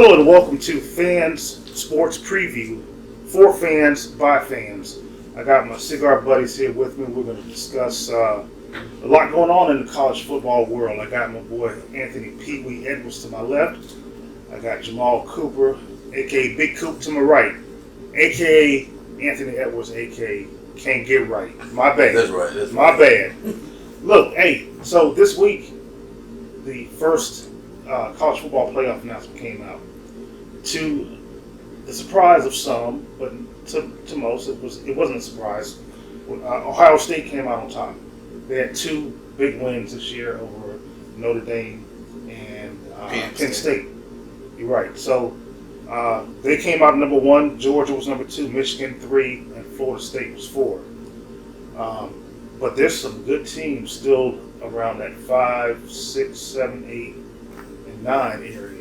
Hello and welcome to Fans Sports Preview for fans by fans. I got my cigar buddies here with me. We're going to discuss a lot going on in the college football world. I got my boy Anthony Pee Wee Edwards to my left. I got Jamal Cooper, aka Big Coop, to my right, aka Anthony Edwards, aka Can't Get Right. My bad. That's right. That's my right. bad. Look, hey, so this week the first college football playoff announcement came out. To the surprise of some, but to most, it wasn't a surprise. Ohio State came out on top. They had two big wins this year over Notre Dame and Penn State. You're right. So they came out number one. Georgia was number two. Michigan 3, and Florida State was 4. But there's some good teams still around that 5, 6, 7, 8, and 9 area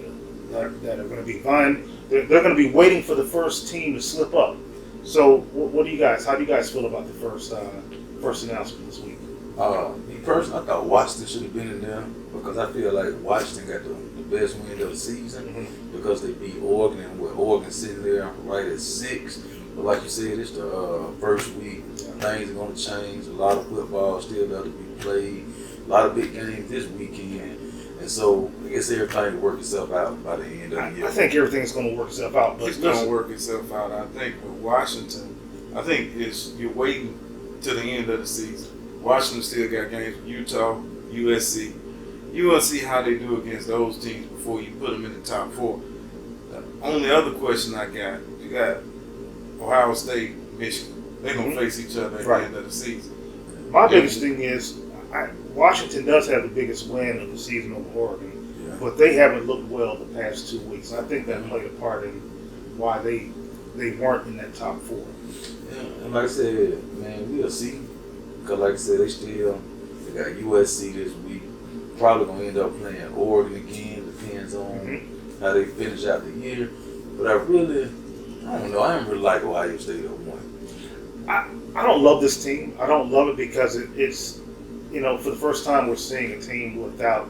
that are going to be vying. They're going to be waiting for the first team to slip up. So, what do you guys? How do you guys feel about the first announcement this week? Me personally, I thought Washington should have been in there because I feel like Washington got the best win of the season because they beat Oregon, and with Oregon sitting there right at 6. But like you said, it's the first week. Things are going to change. A lot of football still got to be played. A lot of big games this weekend. And so I guess everything will work itself out by the end of the year. I think everything's going to work itself out. But it's going to work itself out. I think with Washington, you're waiting to the end of the season. Washington still got games with Utah, USC. You want to see how they do against those teams before you put them in the top 4. The only other question I got, you got Ohio State, Michigan. They're going to face each other at the end of the season. My biggest thing is Washington does have the biggest win of the season over Oregon, but they haven't looked well the past 2 weeks. I think that played a part in why they weren't in that top 4. Yeah, and like I said, man, we'll see. Because like I said, they got USC this week. Probably going to end up playing Oregon again. Depends on how they finish out the year. But I don't know. I don't really like Ohio State at 1. I don't love this team. I don't love it because it's, for the first time we're seeing a team without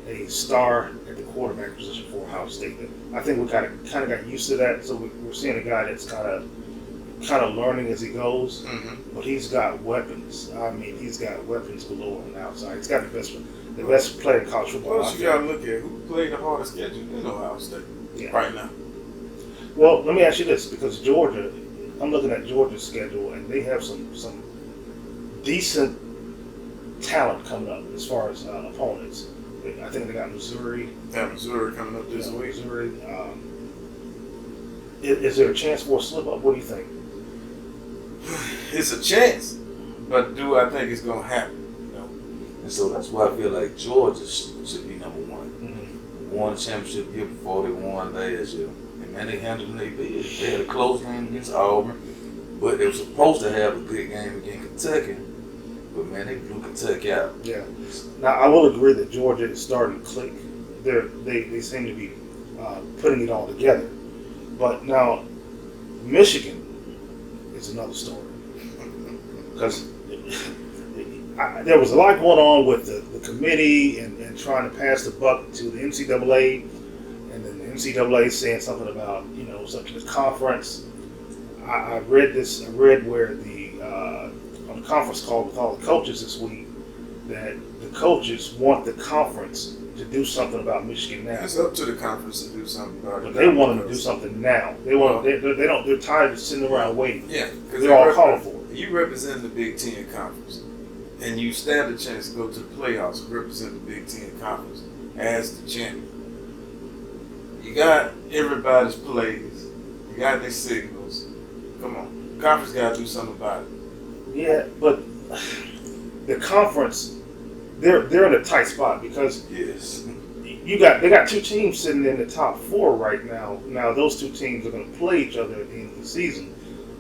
a star at the quarterback position for Ohio State. I think we kind of got used to that. So we're seeing a guy that's kind of learning as he goes. But he's got weapons. I mean, he's got weapons galore on the outside. He's got the best player in college football. Plus, you got to look at who played the hardest schedule in Ohio State right now. Well, let me ask you this, because Georgia, I'm looking at Georgia's schedule, and they have some decent talent coming up as far as opponents. I think they got Missouri. Missouri coming up this week. Missouri. Is there a chance for a slip up? What do you think? It's a chance, but do I think it's going to happen? No. And so that's why I feel like Georgia should be number 1. Won the championship year before they won last year. And man, they handled their business. They had a close game against Auburn, but they were supposed to have a good game against Kentucky. But man, they blew Kentucky out. Yeah. Now I will agree that Georgia is starting to click. They seem to be putting it all together. But now Michigan is another story because there was a lot going on with the committee and trying to pass the buck to the NCAA, and then the NCAA saying something about something to the conference. I read where on the conference call with all the coaches this week that the coaches want the conference to do something about Michigan now. It's up to the conference to do something about it. But they want them to do something now. They're tired of sitting around waiting. Yeah, because they're all calling for it. You represent the Big Ten conference, and you stand a chance to go to the playoffs and represent the Big Ten conference as the champion. You got everybody's plays. You got their signals. Come on, the conference got to do something about it. Yeah, but the conference, they're in a tight spot because they got 2 teams sitting in the top 4 right now. Now those 2 teams are going to play each other at the end of the season,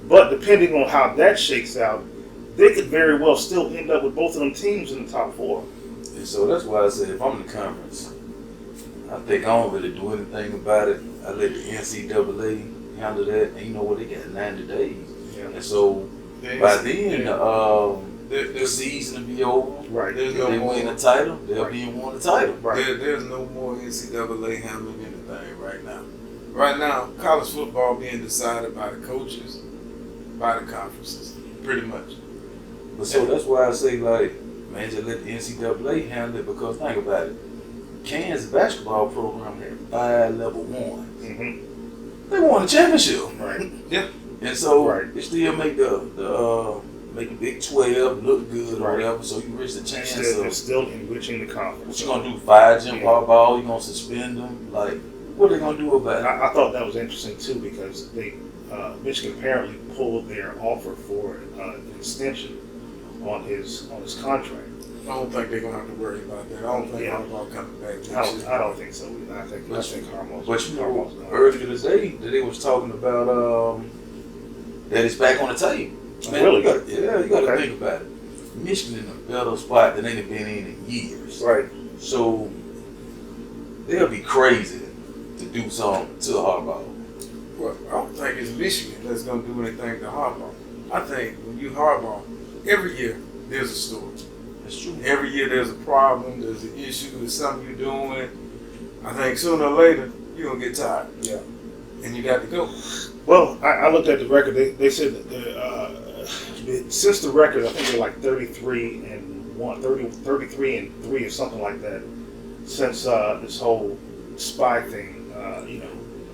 but depending on how that shakes out, they could very well still end up with both of them teams in the top 4. And so that's why I said if I'm in the conference, I think I don't really do anything about it. I let the NCAA handle that, and you know what? They got 90 days, and so by then the season will be over. Right. If they win the title, they'll be in one the title. Right. There's no more NCAA handling anything right now. right now, college football being decided by the coaches, by the conferences, pretty much. But so that's why I say, like, man, just let the NCAA handle it, because think about it. Kansas basketball program had 5 level 1s. Mm-hmm. They won a championship. Right. Yeah. And so Right. it still make make the Big 12 look good or Right. whatever, so you reach the chance They're of still enriching the what conference. you gonna do, fire Jim Harbaugh, you gonna suspend them? Like, what are they gonna do about And it? I thought that was interesting too, because Michigan apparently pulled their offer for an extension on his contract. I don't think they're gonna have to worry about that. I don't think Yeah. Harbaugh coming back I next year. don't think so either. I think Harbaugh. But you know, earlier today, that they was talking about that it's back on the table. Man, Really? you gotta Okay. think about it. Michigan in a better spot than they've been in years. Right. So they'll be crazy to do something to Harbaugh. Well, I don't think it's Michigan that's gonna do anything to Harbaugh. I think when you Harbaugh, every year there's a story. That's true. Every year there's a problem, there's an issue, there's something you're doing. I think sooner or later you're gonna get tired. Yeah. And you got to go. Well, I looked at the record. They said that since the record, I think they're like 33 and 3 or something like that. Since this whole spy thing,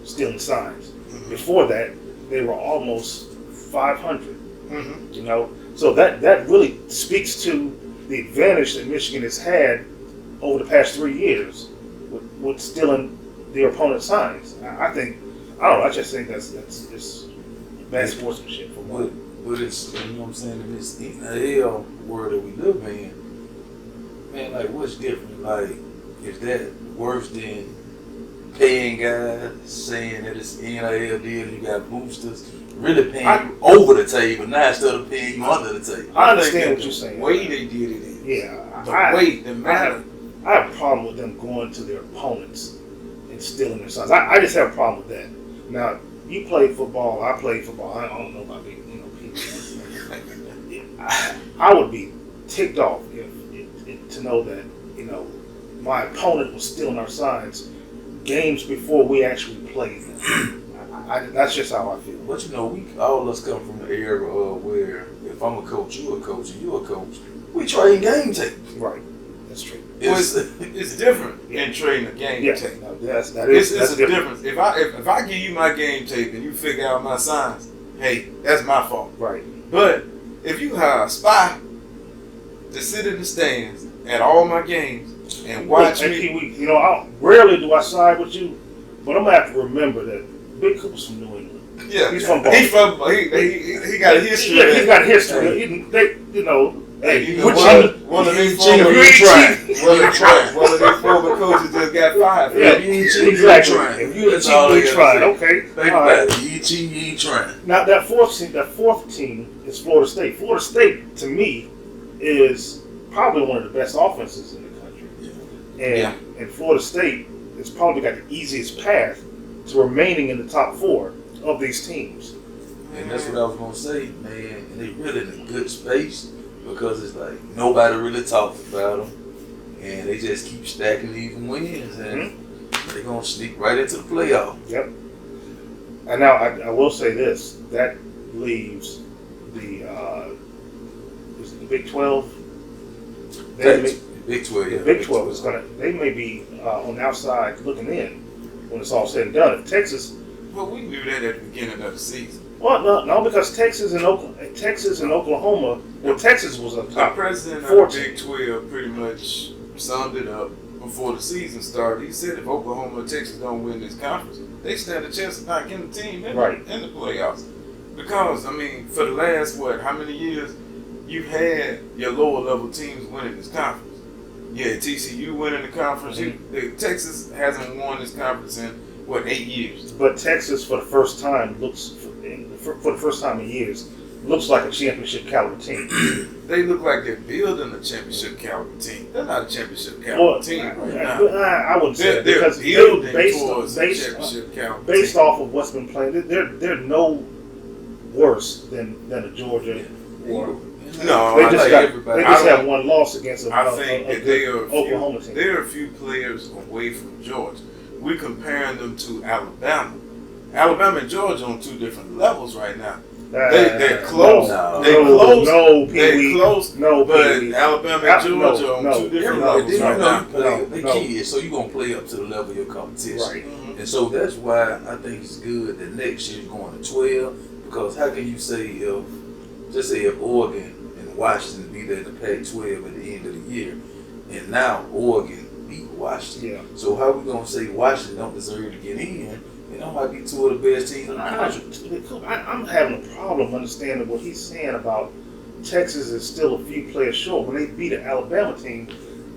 stealing signs. Mm-hmm. Before that, they were almost 500. Mm-hmm. You know, so that really speaks to the advantage that Michigan has had over the past 3 years with stealing their opponent's signs. I think, I don't know, I just think that's just bad sportsmanship for one. But it's, you know what I'm saying, in this NIL world that we live in, man, like, what's different? Like, is that worse than paying guys, saying that it's NIL deal, you got boosters, really paying you over the table, now instead of paying you under the table? I understand what you're saying. The way they did it is. Yeah, The way, the manner. I have a problem with them going to their opponents and stealing their signs. I just have a problem with that. Now, you played football, I played football. I don't know about people. I would be ticked off if to know that my opponent was stealing our signs games before we actually played them. That's just how I feel. But we all of us come from the era where if I'm a coach, you're a coach, and you're a coach, we trade game tape. Right, that's true. It's different in trading a game tape. No, that's It's that's a difference. If I give you my game tape and you figure out my signs, hey, that's my fault. Right. But if you hire a spy to sit in the stands at all my games and watch me, rarely do I side with you, but I'm gonna have to remember that Big Cooper's from New England. yeah, He's from Boston. he got a history. Yeah, he's got a history. One of these former coaches just got fired. Yeah, exactly. If you That's cheat, all we they tried. gotta Okay. Think All about right. it. You ain't cheating, you ain't trying. Now that fourth team is Florida State. Florida State, to me, is probably one of the best offenses in the country. Yeah. And Florida State has probably got the easiest path to remaining in the top 4 of these teams. And that's what I was gonna say, man. And they really in a good space because it's like nobody really talks about them, and they just keep stacking even wins, and they're gonna sneak right into the playoff. Yep. And now I will say this: that leaves the Big 12. Big 12, yeah. The Big 12 is they may be on the outside looking in when it's all said and done. If Texas. Well, we knew that at the beginning of the season. Well, no, because Texas and Oklahoma. Well, Texas was a The top president of 14. the Big 12 pretty much summed it up before the season started. He said if Oklahoma or Texas don't win this conference, they stand a chance of not getting the team in the playoffs. Because, for the last, how many years, you've had your lower level teams winning this conference. Yeah, TCU winning the conference. Texas hasn't won this conference in, 8 years? But Texas, for the first time, for the first time in years, looks like a championship caliber team. They look like they're building a championship caliber team. They're not a championship caliber team right now. I wouldn't say that They're because building based towards a championship caliber based team. off of what's been playing, they're no worse than a Georgia. Or No, they just everybody. have one loss against I think that they are Oklahoma team. They're a few players away from Georgia. We're comparing them to Alabama, Alabama and Georgia on two different levels right now. Uh, They're close. No. They're close. No, They're Pee-wee. close. No, But Pee-wee. Alabama and Georgia on two different Everybody, levels right you now. play, they No. kids, so you're going to play up to the level of your competition. Right. Mhm. And so that's why I think it's good that next year you're going to 12, because how can you say just say if Oregon and Washington be there in the Pac-12 at the end of the year, and now Oregon beat Washington. Yeah. So how we going to say Washington don't deserve to get in, and that might be two of the best teams in the country? I'm having a problem understanding what he's saying about Texas is still a few players short. When they beat an Alabama team,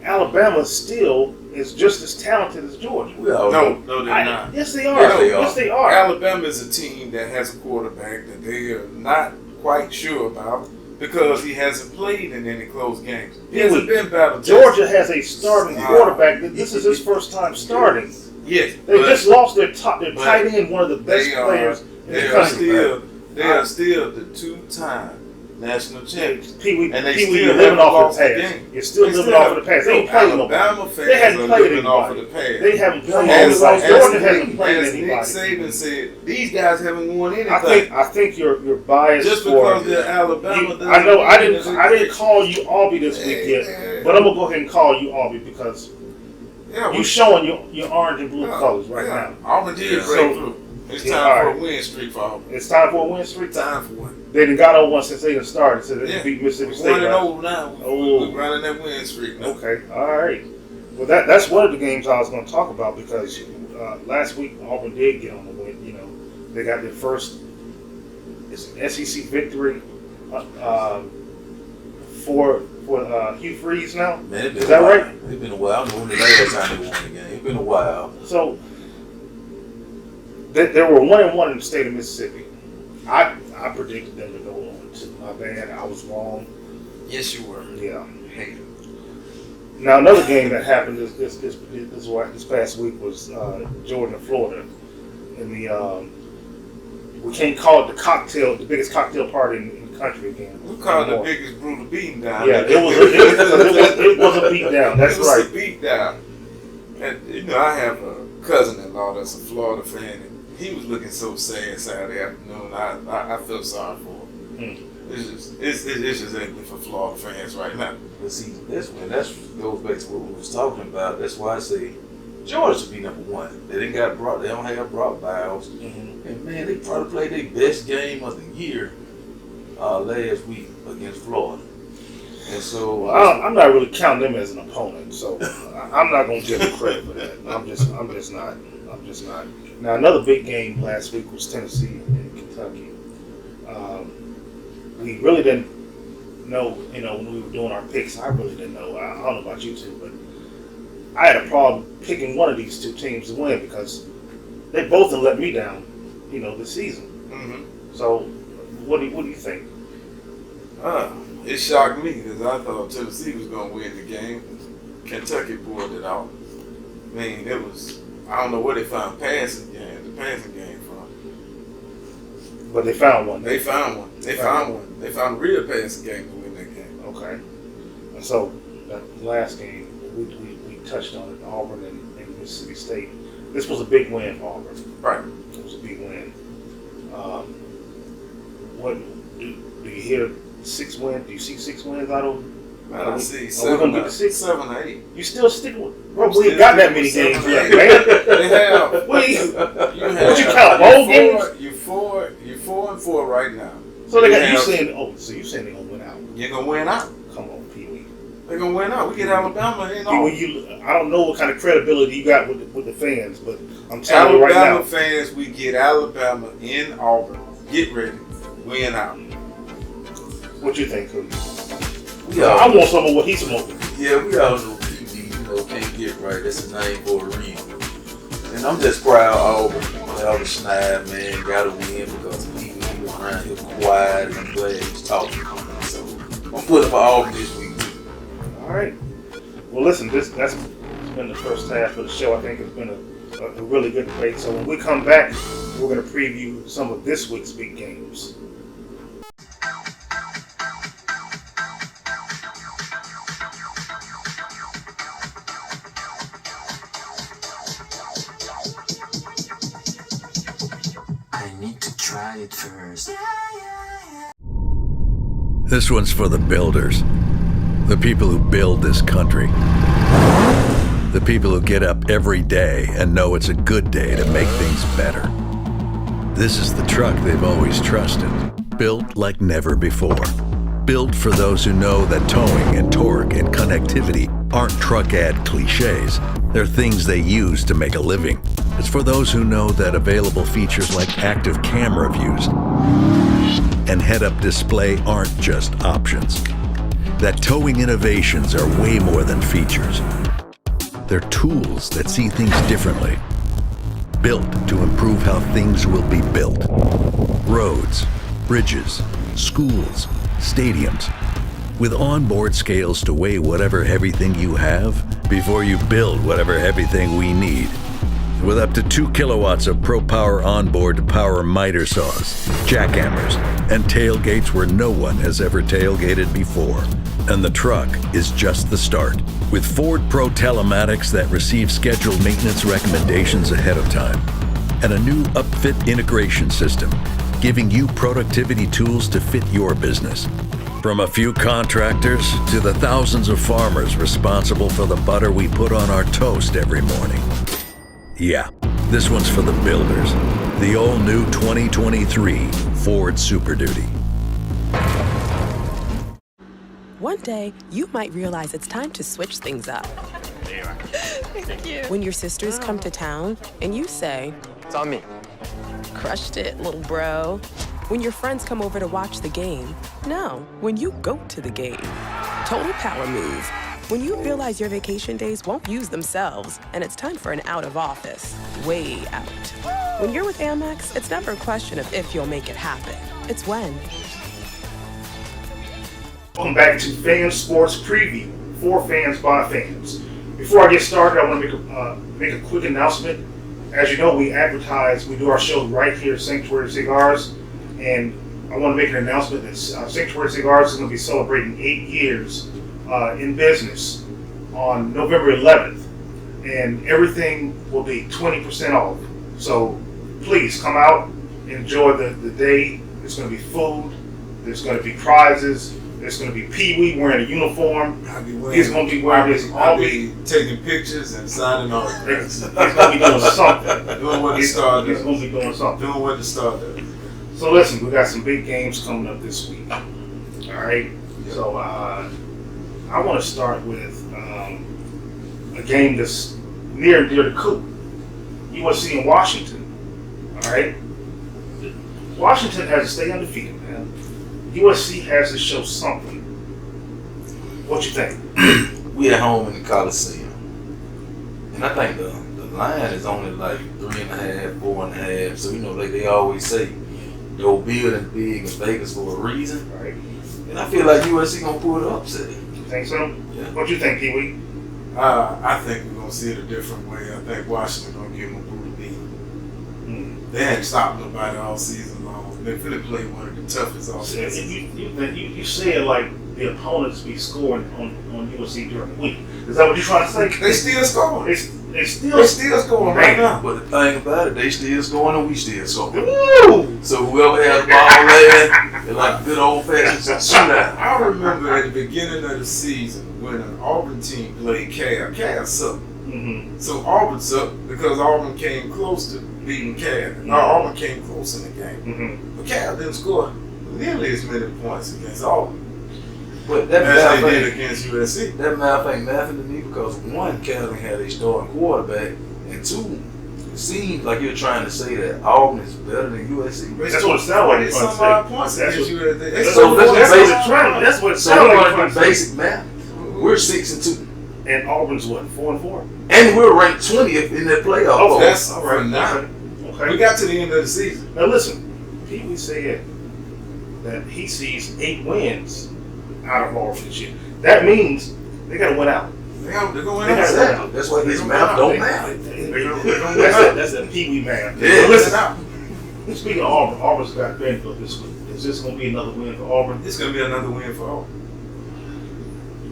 Alabama still is just as talented as Georgia. We all know. No, they're not. Yes, they are. Yes, they are. Yes, they are. Alabama is a team that has a quarterback that they are not quite sure about because he hasn't played in any close games. He hasn't been battle Georgia has a starting quarterback. This is his first time starting. Yes, They but just lost their tight end, one of the best they are- players in the they are country. still the two-time national champions. Pee-wee, And they Pee-wee, still you're living haven't off lost the the past. game. You're still They living still off of the past. They ain't played nobody. Alabama fans They hadn't are played living off of the anybody. past. They haven't played As anybody. Georgia hasn't Nick played anybody. Saban said, these guys haven't won anything. I think you're biased Just for because they're Alabama. you, doesn't I know I mean didn't that call you Albie this week yet, but I'm gonna go ahead and call you Albie because yeah, you showing your orange and blue colors right now. Auburn did break So- through. It's Yeah, time all for right. a win streak for Auburn. It's time for a win streak. Time for one. They done got on one since they done started, so they Yeah. beat Mississippi We're State. 1-0 now. Oh. We're running that win streak now. Okay, all right. Well, that's one of the games I was going to talk about because last week Auburn did get on the win. You know, they got their first SEC victory for Hugh Freeze now. Man, it's been Is that a while. right? It's been a while. I don't know when the last time they won the game. It's been a while. So they were 1-1 in the state of Mississippi. I predicted them to go on to. My bad, I was wrong. Yes, you were. Yeah. Hey. Now another game that happened this past week was Georgia and Florida, in the we can't call it the biggest cocktail party in the country again. We call it the anymore. biggest brutal beating down. Yeah, it was a beat down. That's it was right. a beat down. And you know, I have a cousin-in-law that's a Florida fan, and he was looking so sad Saturday afternoon. I feel sorry for him. It's just ugly for Florida fans right now. But see, that goes back to what we was talking about. That's why I say Georgia should be number one. They don't have Brock Bowers. And man, they probably played their best game of the year last week against Florida. And so Well, I'm not really counting them as an opponent, so I'm not going to give them credit for that. I'm just not. Now another big game last week was Tennessee and Kentucky. We really didn't know, when we were doing our picks. I really didn't know. I don't know about you two, but I had a problem picking one of these two teams to win because they both have let me down, this season. Mm-hmm. So, what do you think? It shocked me because I thought Tennessee was going to win the game. Kentucky pulled it out. I mean, I don't know where they found the passing game from. But they found one. They found one. They found a real passing game to win that game. Okay. And so that last game, we touched on it, Auburn and Mississippi State. This was a big win for Auburn. Right. It was a big win. What do you hear? 6 wins? Do you see 6 wins out of? I see Are we gonna get to 6? 7 or 8. You still sticking with? Bro, we ain't got that many games left, man. They have. What You you count, bowl games? You're 4-4 right now. So they got you have- saying? So you saying they gonna win out? You're gonna win out. Come on, Pee-wee. They're gonna win out. We get Alabama in Pee-wee, I don't know what kind of credibility you got with the fans, but I'm telling you right now. Alabama fans, we get Alabama in Auburn. Get ready. Win out. What you think, Cookie? I I want some of what he's smoking. Yeah, we all know PB, can't get right. That's a name for a reason. And I'm just proud Auburn, Alvin Schneider, man, got to win because he was around here quiet and glad he's talking. So I'm putting for Auburn this week. All right. Well, listen, that's been the first half of the show. I think it's been a really good debate. So when we come back, we're going to preview some of this week's big games. it first. This one's for the builders. The people who build this country. The people who get up every day and know it's a good day to make things better. This is the truck they've always trusted. Built like never before. Built for those who know that towing and torque and connectivity aren't truck ad cliches. They're things they use to make a living. It's for those who know that available features like active camera views and head-up display aren't just options. That towing innovations are way more than features. They're tools that see things differently. Built to improve how things will be built. Roads, bridges, schools, stadiums. With onboard scales to weigh whatever heavy thing you have before you build whatever heavy thing we need. With up to 2 kilowatts of Pro Power onboard to power miter saws, jackhammers, and tailgates where no one has ever tailgated before. And the truck is just the start. With Ford Pro telematics that receive scheduled maintenance recommendations ahead of time. And a new upfit integration system, giving you productivity tools to fit your business. From a few contractors to the thousands of farmers responsible for the butter we put on our toast every morning. Yeah, this one's for the builders. The all-new 2023 Ford Super Duty. One day, you might realize it's time to switch things up. Thank you. When your sisters come to town and you say, It's on me. crushed it, little bro. When your friends come over to watch the game. No, when you go to the game. Total power move. When you realize your vacation days won't use themselves and it's time for an out of office. Way out. When you're with Amex, it's never a question of if you'll make it happen. It's when. Welcome back to Fan Sports Preview for fans by fans. Before I get started, I want to make a quick announcement. As you know, we do our show right here at Sanctuary Cigars, and I want to make an announcement that Sanctuary Cigars is going to be celebrating 8 years in business on November 11th, and everything will be 20% off. So please come out, enjoy the day. There's going to be food, there's going to be prizes, there's going to be Pee Wee wearing a uniform. He's going to be wearing his I'll be taking pictures and signing autographs. He's going to be doing something. Doing what the star He's does. going to be doing something. Doing what the star does. So listen, we got some big games coming up this week. All right. So I want to start with a game that's near and dear to Coop. USC in Washington. All right. Washington has to stay undefeated, man. USC has to show something. What you think? We at home in the Coliseum. And I think the line is only like 3.5, 4.5. So, like they always say, go building big in Vegas for a reason. Right. And I feel like USC gonna pull the upset. You think so? Yeah. What you think, Pee Wee? I think we're going to see it a different way. I think Washington going to give them a brutal beat. They hadn't stopped nobody all season long. They really played one of the toughest all season. You say it like the opponents be scoring on USC during the week. Is that what you're trying to say? They still scoring. They still scoring right now. But the thing about it, they still scoring and we still scoring. Woo! So whoever has the ball there, it's like a good old fashioned shootout. I remember at the beginning of the season when an Auburn team played Cal. Cal sucked. Mm-hmm. So Auburn sucked because Auburn came close to beating Cal. No, Auburn came close in the game. Mm-hmm. But Cal didn't score nearly as many points against Auburn But that as they math did ain't, against USC. that math ain't nothing to me because one, Cal had a starting quarterback, and two, it seems like you're trying to say that Auburn is better than USC. That's what it sounds like. It's some odd points against USC. That's what it So sounds we're like. going to do basic math. We're 6-2. And Auburn's what, 4-4? And we're ranked 20th in that playoff. Oh, poll. That's all right. for now. Okay. We got to the end of the season. Now listen, Pee Wee said that he sees 8 wins out of Auburn this year. That means they got to win out. They're going to win They got to win out. out. That's why his math don't matter. That's a Pee Wee math. Yeah. But listen, speaking of Auburn, Auburn's got Benfield this week. Is this going to be another win for Auburn? It's going to be another win for Auburn.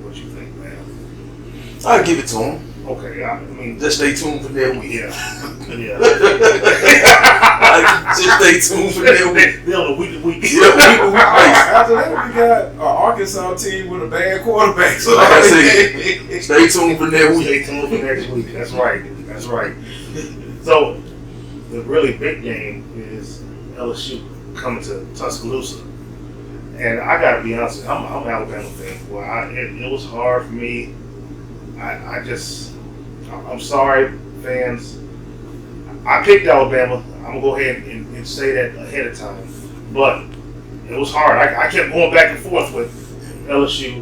What you think, man? I'll give it to him. Okay, I mean, Just stay tuned for that week. yeah, yeah. Just stay tuned for that week. They on the week. Yeah, we After that, we got an Arkansas team with a bad quarterback. So like I said, stay tuned for that week. Stay tuned for next week. That's right. That's right. So the really big game is LSU coming to Tuscaloosa, and I gotta be honest with you, I'm an Alabama fan. Well, it was hard for me. I'm sorry, fans. I picked Alabama. I'm gonna go ahead and say that ahead of time, but it was hard. I kept going back and forth with LSU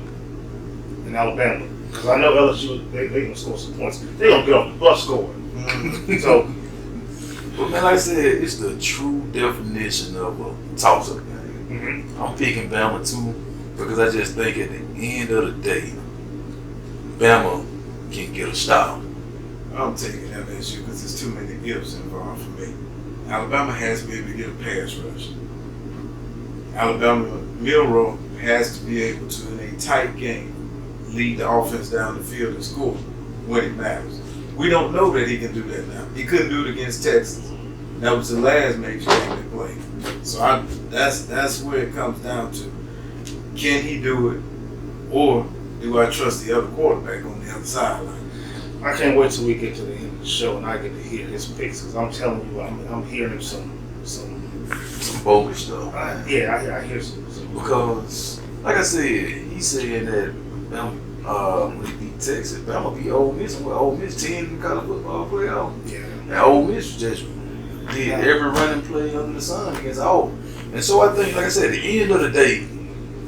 and Alabama because I know LSU they gonna score some points. They gonna get off the bus scoring. So, But man, like I said, it's the true definition of a toss-up game. I'm picking Bama too because I just think at the end of the day, Bama can get a stop. I'm taking LSU because there's too many ifs involved for me. Alabama has to be able to get a pass rush. Alabama Milroe has to be able to, in a tight game, lead the offense down the field and score when it matters. We don't know that he can do that now. He couldn't do it against Texas. That was the last major game they played. So that's where it comes down to. Can he do it, or do I trust the other quarterback on the other sideline? I can't wait till we get to the end of the show and I get to hear his picks because I'm telling you, I'm hearing some bogus stuff. I hear some. Because, like I said, he's saying that when he beat Texas, Bama beat Ole Miss. Well, Ole Miss 10 in college football playoff. Yeah. And Ole Miss just did every running play under the sun against Auburn. And so I think, like I said, at the end of the day,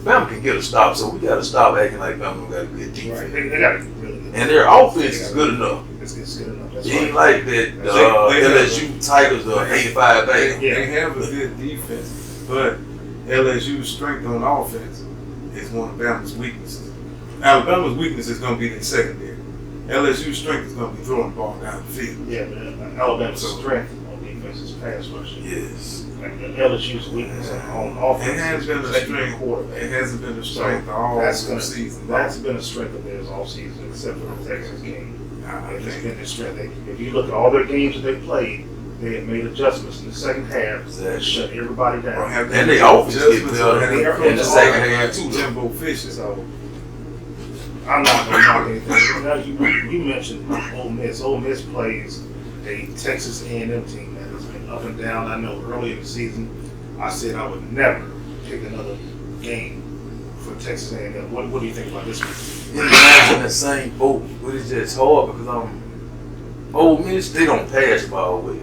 Bama can get a stop. So we got to stop acting like Bama got a good defense. Right. They got a really good. And their offense is good enough. It's good enough. That's It ain't right. like that LSU Tigers are 85 back. They have a good defense, but LSU's strength on offense is one of Bama's weaknesses. Alabama's weakness is going to be their secondary. LSU's strength is going to be throwing the ball down the field. Yeah, but Alabama's strength on defense is pass rushing. Yes. Like LSU's weakness on offense. It has been a strength. Quarterback. It hasn't been a strength all season. That's been a strength of theirs all season, except for the Texas game. I It's been think their strength. If you look at all their games that they played, they have made adjustments in the second half to shut everybody down. And they offense get better in the second half too. Jimbo Fisher. So I'm not going to knock anything. Now, you mentioned Ole Miss. Ole Miss plays a Texas A&M team that has been up and down. I know early in the season I said I would never pick another game for Texas A&M. What do you think about this one? I'm in the same boat, but it's just hard because Ole Miss, they don't pass the ball well.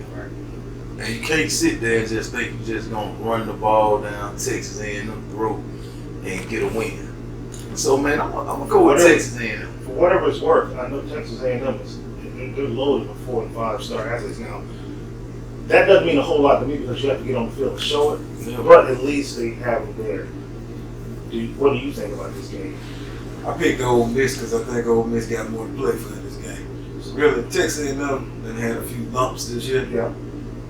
And you can't sit there and just think you're just going to run the ball down Texas A&M throat and get a win. So, man, I'm going to go with Texas A&M. For whatever it's worth, I know Texas A&M they're loaded with 4 and 5 star athletes now. That doesn't mean a whole lot to me because you have to get on the field and show it. Yeah. But at least they have them there. What do you think about this game? I picked Ole Miss because I think Ole Miss got more to play for in this game. Really, Texas A&M done had a few lumps this year. Yeah.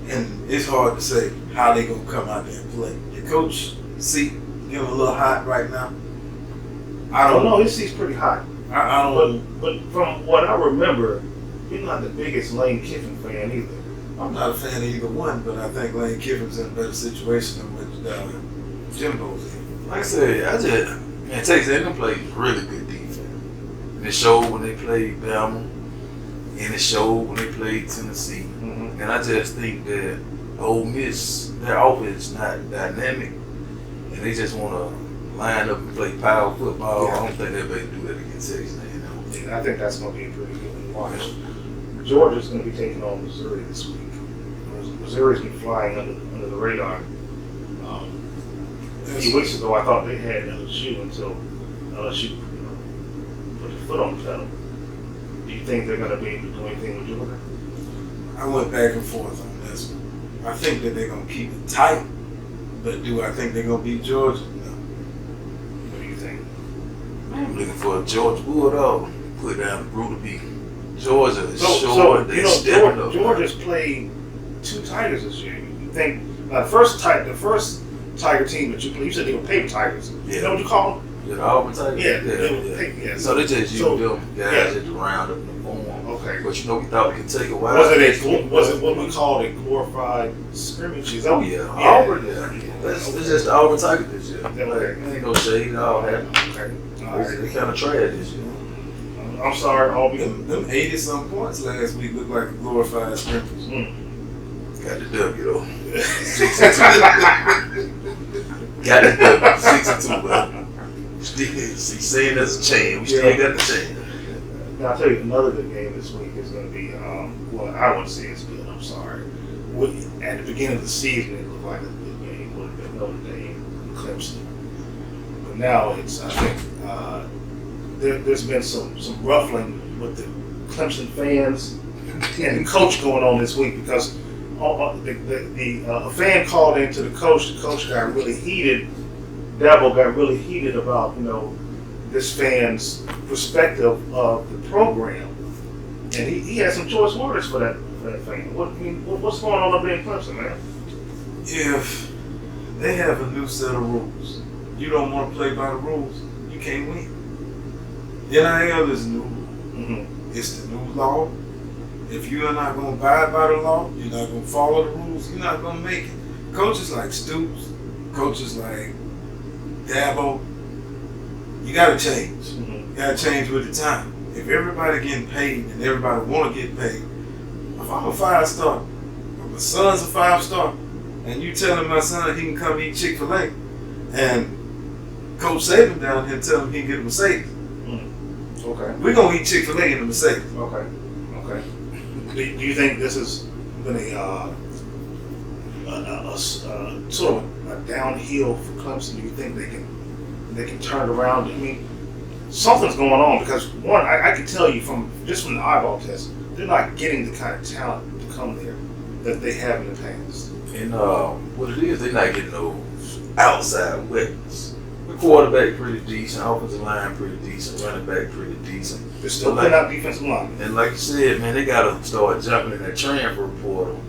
And it's hard to say how they going to come out there and play. The coach seat getting a little hot right now. I don't know. His seat's pretty hot. I don't. But from what I remember, you're not the biggest Lane Kiffin fan either. I'm not a fan of either one, but I think Lane Kiffin's in a better situation than what Jimbo's in. Like I said, Texas A&M plays really good defense. And it showed when they played Bama, and it showed when they played Tennessee. Mm-hmm. And I just think that Ole Miss, their offense is not dynamic, and they just want to line up and play power football. Yeah. I don't think they'll be able to do that against Texas A&M. Yeah, I think that's going to be a pretty good one to watch. Georgia's going to be taking on Missouri this week. Missouri's been flying under the radar. A few weeks ago, I thought they had LSU until LSU put their foot on the pedal. Do you think they're going to be able to do anything with Georgia? I went back and forth on this one. I think that they're going to keep it tight, but do I think they're going to beat Georgia? No. What do you think? I'm looking for a Georgia Bulldog. Put down the brutal beat. Georgia is So they're stepping up. Georgia's played 2 Tigers this year. You think the first Tiger team that you played, you said they were paper Tigers. Yeah. You know what you call them? You know, Auburn Tigers? Yeah. So they just used So, them guys just to round up the form. Okay. But you know, we thought we could take a while. Was it what we called a glorified scrimmage? Oh yeah, Auburn. Yeah. It's just the Auburn Tigers this year. Like, ain't no shade at all happening. Okay. All right. They kind of trash this year. I'm sorry, Auburn. Them 80-some points last week looked like a glorified scrimmage. Got the W though. 6-2. Got the W. 6-2, bro. See, saying that's a chain. We still got the chain. Now, I'll tell you another good game this week is going to be, well, I wouldn't say it's good, I'm sorry. At the beginning of the season, it looked like a good game. It would have been Notre Dame, Clemson. But now it's, I think, there's been some ruffling with the Clemson fans and the coach going on this week because a fan called into the coach got really heated. Dabo got really heated about, this fan's perspective of the program. And he had some choice words for that fan. What's going on up there in Clemson, man? If they have a new set of rules, you don't want to play by the rules, you can't win. NIL is new. Mm-hmm. It's the new law. If you are not going to abide by the law, you're not going to follow the rules, you're not going to make it. Coaches like Stoops, coaches like Dabo, you got to change. Mm-hmm. You got to change with the time. If everybody getting paid and everybody want to get paid, if I'm a 5-star, if my son's a 5-star, and you telling my son he can come eat Chick-fil-A, and Coach Saban down here telling him he can get a Mercedes, Okay. we're going to eat Chick-fil-A in the Mercedes. Okay. Do you think this has been a sort of a downhill for Clemson? Do you think they can turn it around? I mean, something's going on because one, I can tell you from the eyeball test, they're not getting the kind of talent to come there that they have in the past. And what it is, they're not getting those outside weapons. The quarterback pretty decent, offensive line pretty decent, running back pretty decent. They're still putting out defensive line. And like you said, man, they gotta start jumping in that transfer portal,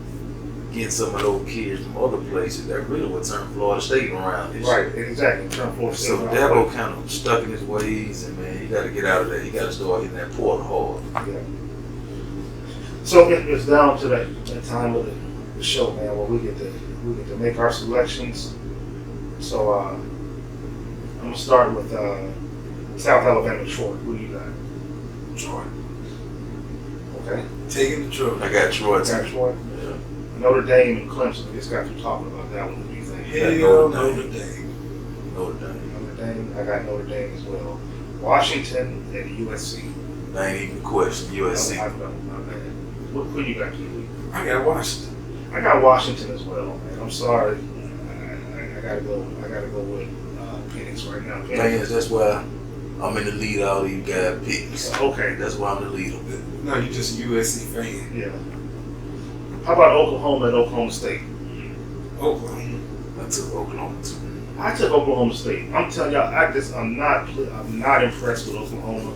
getting some of those kids from other places that really would turn Florida State around this year. Right, exactly. Turn Florida State So around. Dabo kind of stuck in his ways, and man, he got to get out of that. He got to start hitting that portal hard. Yeah. So it's down to that time of the show, man, where we get to make our selections. So I'm gonna start with South Alabama, Troy. Who do you got? Troy. Okay. Taking the Troy. I got Troy Got too. Troy. Yeah. Notre Dame and Clemson. We just got to talking about that one. What do you think? Hell, Notre Notre Dame. Notre Dame. Notre Dame. I got Notre Dame as well. Washington and USC. That ain't even a question. USC. I know, my bad. Who you got, Kiwi? I got Washington. I got Washington as well, man. I'm sorry. I gotta go with Penix right now. Thing is, that's why I'm in the lead of all these guys picks. Okay. That's why I'm the leader. No, you're just a USC fan. Yeah. How about Oklahoma and Oklahoma State? Oklahoma. I took Oklahoma too. I took Oklahoma State. I'm telling y'all, I'm not impressed with Oklahoma.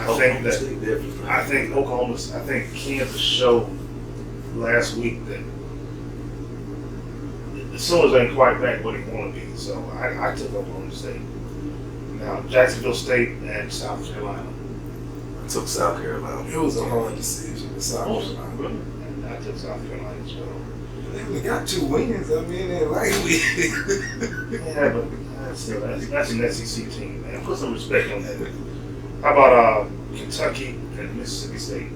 Oklahoma State definitely. I think Kansas showed last week that as soon as they ain't quite back what they want to be. So I took Oklahoma State. Now Jacksonville State and South Carolina. I took South Carolina. It was a hard decision with South Carolina. Really? And I took South Carolina as well. They only got 2 wins. I mean, they're lightweight. Yeah, but that's an SEC team, man. Put some respect on that. How about Kentucky and Mississippi State?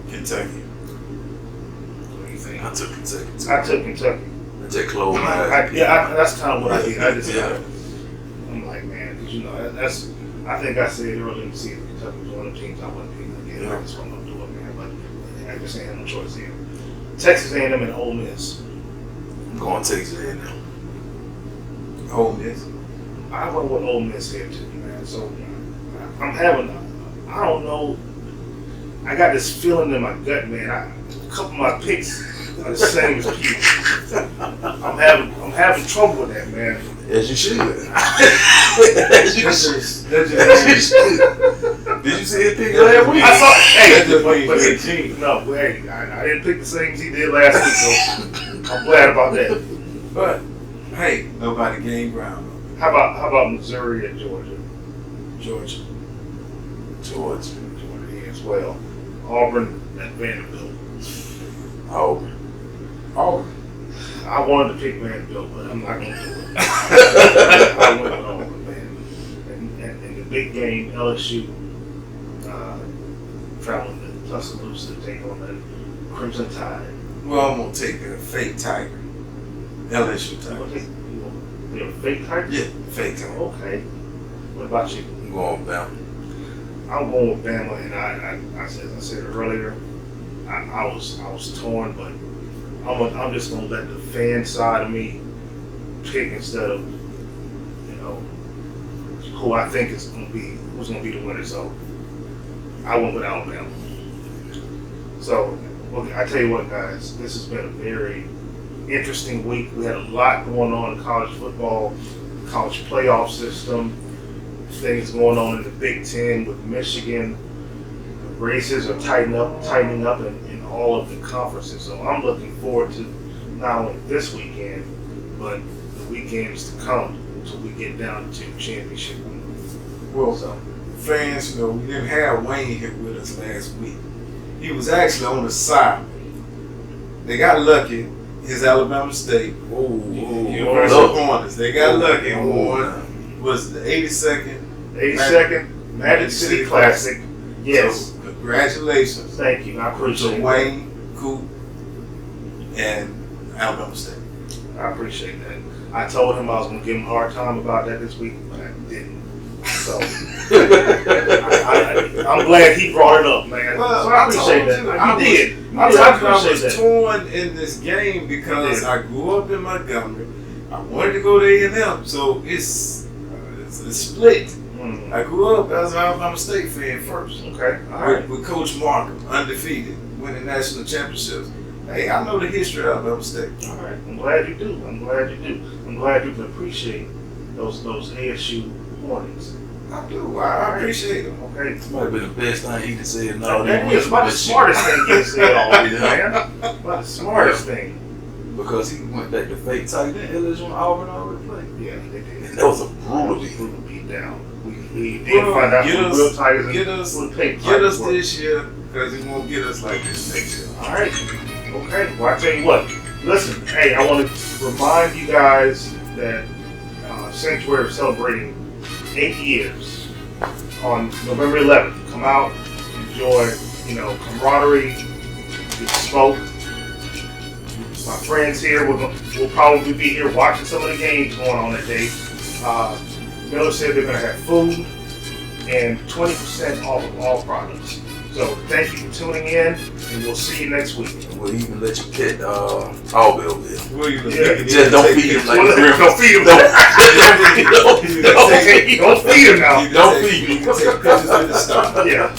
Kentucky. What do you think? I took Kentucky too. I took Kentucky. I just closed my eyes. That's kind of what I did. I just, Yeah. I'm like, man, because that's. I think I said earlier in the season, Kentucky was one of the teams I wasn't picking again. I just wasn't gonna do it, man. But I just ain't had no choice here. Texas A&M and Ole Miss. I'm going Texas A&M. Ole Miss. I went with Ole Miss here too, man. So I'm having, I don't know. I got this feeling in my gut, man. A couple of my picks are the same as you. I'm having trouble with that, man. As you should. As you should. Did you see his pick last week? I saw. Hey, That's just what you but did. no, hey, I didn't pick the same as he did last week, so I'm glad about that. But, hey, nobody gained ground. How about Missouri and Georgia? Georgia. Georgia. Georgia as well. Auburn and Vanderbilt. Auburn. I wanted to pick Vanderbilt, but I'm not going to do it. I went with Auburn, man. And the big game, LSU traveling to Tuscaloosa to take on the Crimson Tide. Well, I'm going to take a fake Tiger. LSU Tiger. You're a fake Tiger? Yeah, fake Tiger. Okay. What about you? I'm going Bama. I'm going with Bama, and I said earlier, I was torn, but I'm just gonna let the fan side of me pick instead of who I think who's gonna be the winner. So I went with Alabama. So I tell you what, guys, this has been a very interesting week. We had a lot going on in college football, college playoff system. Things going on in the Week-10 with Michigan. The races are tightening up in all of the conferences. So I'm looking forward to not only this weekend, but the weekends to come until we get down to championship week. Well, fans, we didn't have Wayne here with us last week. He was actually on the side. They got lucky. His Alabama State, University of Hornets. They got lucky and won. Was the 82nd Magic City Classic. Yes. So, congratulations. Thank you. I appreciate to Wayne, Coop, and Alabama State. I appreciate that. I told him I was going to give him a hard time about that this week, but I didn't. So I'm glad he brought it up, man. Well, so I appreciate that. I was torn in this game because I grew up in Montgomery. I wanted to go to A&M, so it's split. Mm-hmm. I grew up as an Alabama State fan first. Okay, all right. With Coach Markham, undefeated, winning national championships. Hey, I know the history of Alabama State. All right, I'm glad you do. I'm glad you can appreciate those ASU Hornets. I do. I appreciate them. Okay, This might be the best thing he can say in all that is about the smartest thing he said all week, man. About the smartest thing. Because he went back to fake tight. Didn't LSU and Auburn already play? Yeah, they did. That was a brutal beat. Brutal beat down. We did find out who real Tigers and get us this year, because he won't get us like this next year. All right. Okay. Well, I tell you what. Listen, hey, I want to remind you guys that Sanctuary is celebrating 8 years on November 11th. Come out, enjoy, camaraderie, get smoke. My friends here will probably be here watching some of the games going on that day. Miller said they're going to have food and 20% off of all products. So thank you for tuning in, and we'll see you next week. We'll even let you pet Auburn over there. Just don't feed him like Don't feed him. Don't feed him now. Don't feed him. You can take pictures with the stuff. Yeah.